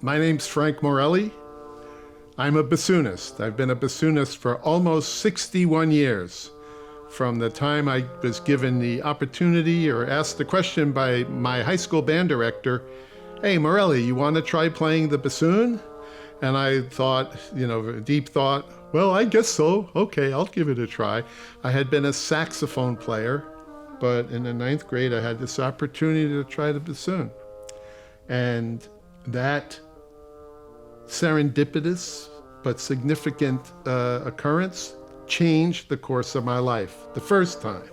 My name's Frank Morelli. I'm a bassoonist. I've been a bassoonist for almost 61 years. From the time I was given the opportunity or asked the question by my high school band director, "Hey, Morelli, you want to try playing the bassoon?" And I thought, deep thought, well, I guess so. Okay, I'll give it a try. I had been a saxophone player, but in the 9th grade, I had this opportunity to try the bassoon. And that serendipitous but significant occurrence changed the course of my life the first time.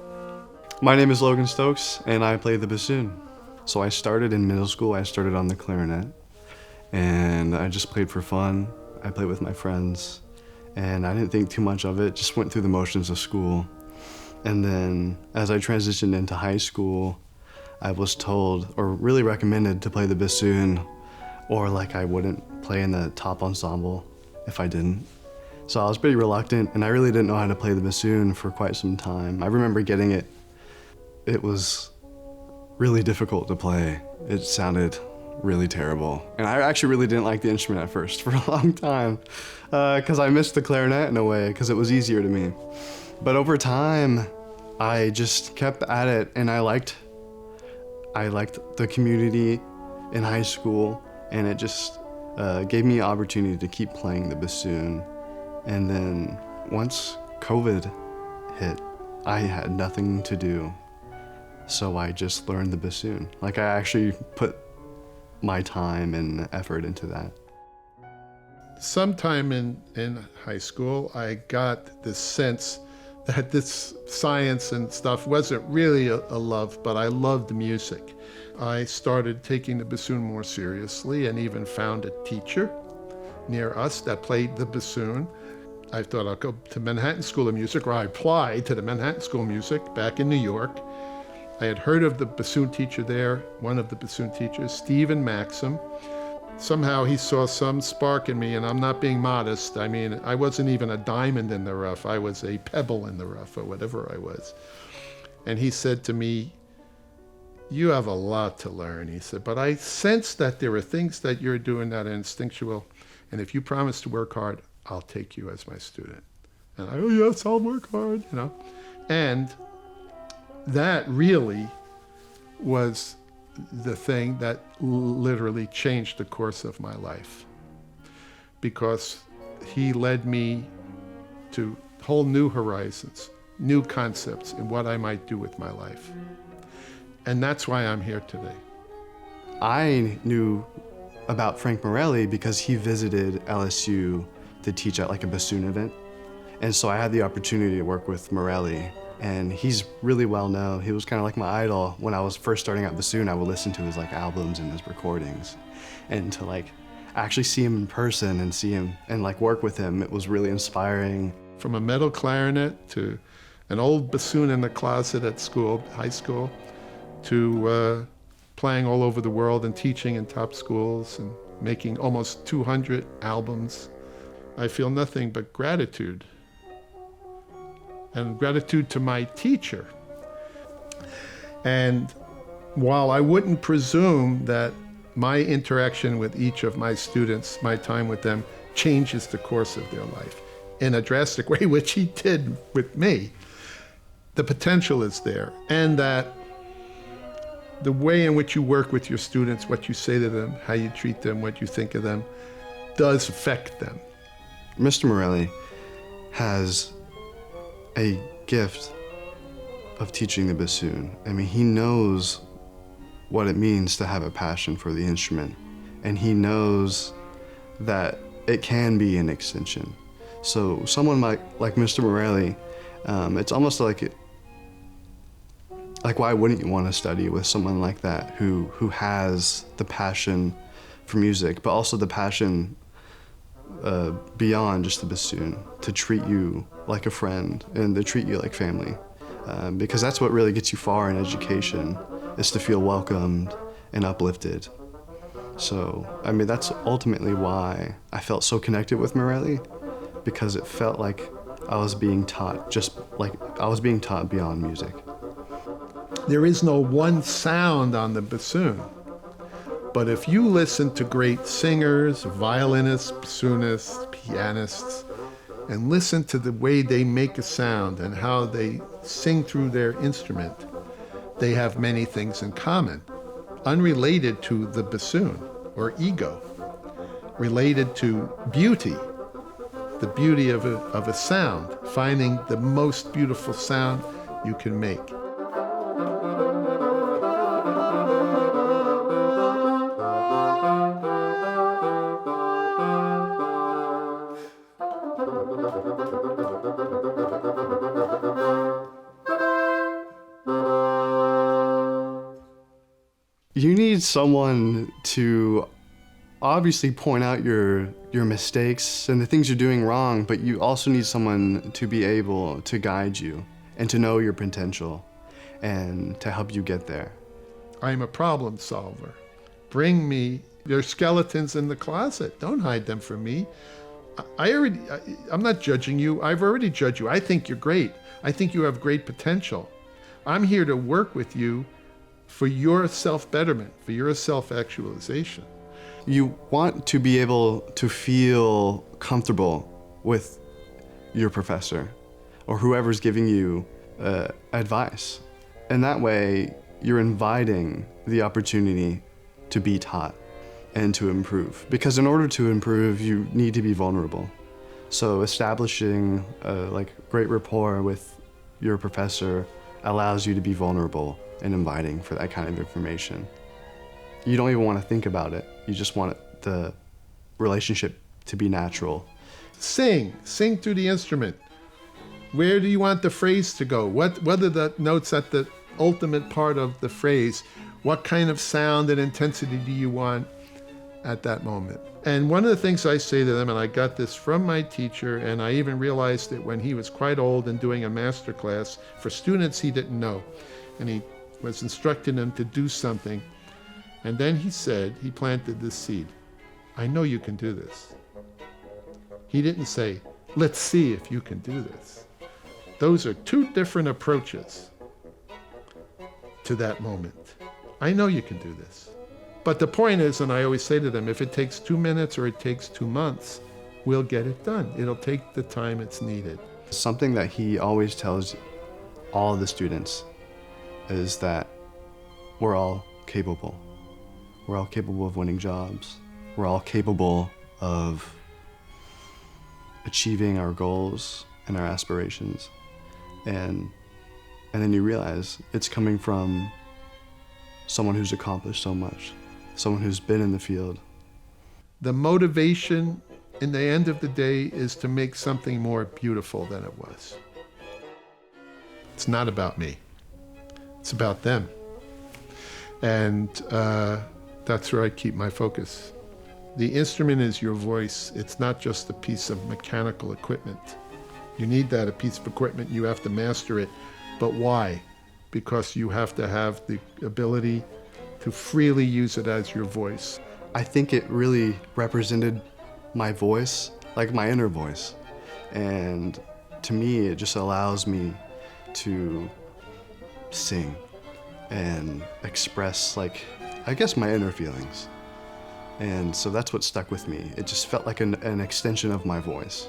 My name is Logan Stokes, and I play the bassoon. So I started in middle school. I started on the clarinet, and I just played for fun. I played with my friends, and I didn't think too much of it, just went through the motions of school. And then as I transitioned into high school, I was told, or really recommended, to play the bassoon, or like I wouldn't play in the top ensemble if I didn't. So I was pretty reluctant, and I really didn't know how to play the bassoon for quite some time. I remember getting it. It was really difficult to play. It sounded really terrible. And I actually really didn't like the instrument at first for a long time, because I missed the clarinet in a way, because it was easier to me. But over time, I just kept at it, and I liked the community in high school, and it just gave me an opportunity to keep playing the bassoon. And then once COVID hit, I had nothing to do, so I just learned the bassoon. Like, I actually put my time and effort into that. Sometime in high school, I got this sense that this science and stuff wasn't really a love, but I loved music. I started taking the bassoon more seriously and even found a teacher near us that played the bassoon. I thought I'll go to Manhattan School of Music, or I applied to the Manhattan School of Music back in New York. I had heard of the bassoon teacher there, one of the bassoon teachers, Stephen Maxym. Somehow he saw some spark in me, and I'm not being modest. I mean, I wasn't even a diamond in the rough. I was a pebble in the rough, or whatever I was. And he said to me, "You have a lot to learn," he said, "but I sense that there are things that you're doing that are instinctual, and if you promise to work hard, I'll take you as my student." And oh yes, I'll work hard, And that really was the thing that literally changed the course of my life, because he led me to whole new horizons, new concepts in what I might do with my life. And that's why I'm here today. I knew about Frank Morelli because he visited LSU to teach at like a bassoon event. And so I had the opportunity to work with Morelli, and he's really well known. He was kind of like my idol. When I was first starting out bassoon, I would listen to his like albums and his recordings, and to like actually see him in person and see him and like work with him, it was really inspiring. From a metal clarinet to an old bassoon in the closet at school, high school, to playing all over the world and teaching in top schools and making almost 200 albums. I feel nothing but gratitude, and gratitude to my teacher. And while I wouldn't presume that my interaction with each of my students, my time with them, changes the course of their life in a drastic way, which he did with me, the potential is there, and that the way in which you work with your students, what you say to them, how you treat them, what you think of them, does affect them. Mr. Morelli has a gift of teaching the bassoon. I mean, he knows what it means to have a passion for the instrument, and he knows that it can be an extension. So someone like Mr. Morelli, it's almost like why wouldn't you want to study with someone like that who has the passion for music, but also the passion beyond just the bassoon, to treat you like a friend and to treat you like family, because that's what really gets you far in education, is to feel welcomed and uplifted. So, I mean, that's ultimately why I felt so connected with Morelli, because it felt like I was being taught beyond music. There is no one sound on the bassoon. But if you listen to great singers, violinists, bassoonists, pianists, and listen to the way they make a sound and how they sing through their instrument, they have many things in common, unrelated to the bassoon or ego, related to beauty, the beauty of a sound, finding the most beautiful sound you can make. You need someone to obviously point out your mistakes and the things you're doing wrong, but you also need someone to be able to guide you and to know your potential and to help you get there. I'm a problem solver. Bring me your skeletons in the closet. Don't hide them from me. I'm not judging you. I've already judged you. I think you're great. I think you have great potential. I'm here to work with you for your self-betterment, for your self-actualization. You want to be able to feel comfortable with your professor or whoever's giving you advice. And that way, you're inviting the opportunity to be taught and to improve. Because in order to improve, you need to be vulnerable. So establishing great rapport with your professor allows you to be vulnerable and inviting for that kind of information. You don't even want to think about it. You just want the relationship to be natural. Sing through the instrument. Where do you want the phrase to go? What are the notes at the ultimate part of the phrase? What kind of sound and intensity do you want at that moment? And one of the things I say to them, and I got this from my teacher, and I even realized it when he was quite old and doing a master class for students he didn't know. And he was instructing them to do something. And then he said, he planted this seed. I know you can do this. He didn't say, let's see if you can do this. Those are two different approaches to that moment. I know you can do this. But the point is, and I always say to them, if it takes 2 minutes or it takes 2 months, we'll get it done. It'll take the time it's needed. Something that he always tells all the students is that we're all capable. We're all capable of winning jobs. We're all capable of achieving our goals and our aspirations. And then you realize it's coming from someone who's accomplished so much, someone who's been in the field. The motivation in the end of the day is to make something more beautiful than it was. It's not about me. It's about them. And that's where I keep my focus. The instrument is your voice. It's not just a piece of mechanical equipment. You need that, a piece of equipment, you have to master it. But why? Because you have to have the ability to freely use it as your voice. I think it really represented my voice, like my inner voice. And to me, it just allows me to sing and express, I guess, my inner feelings. And so that's what stuck with me. It just felt like an extension of my voice.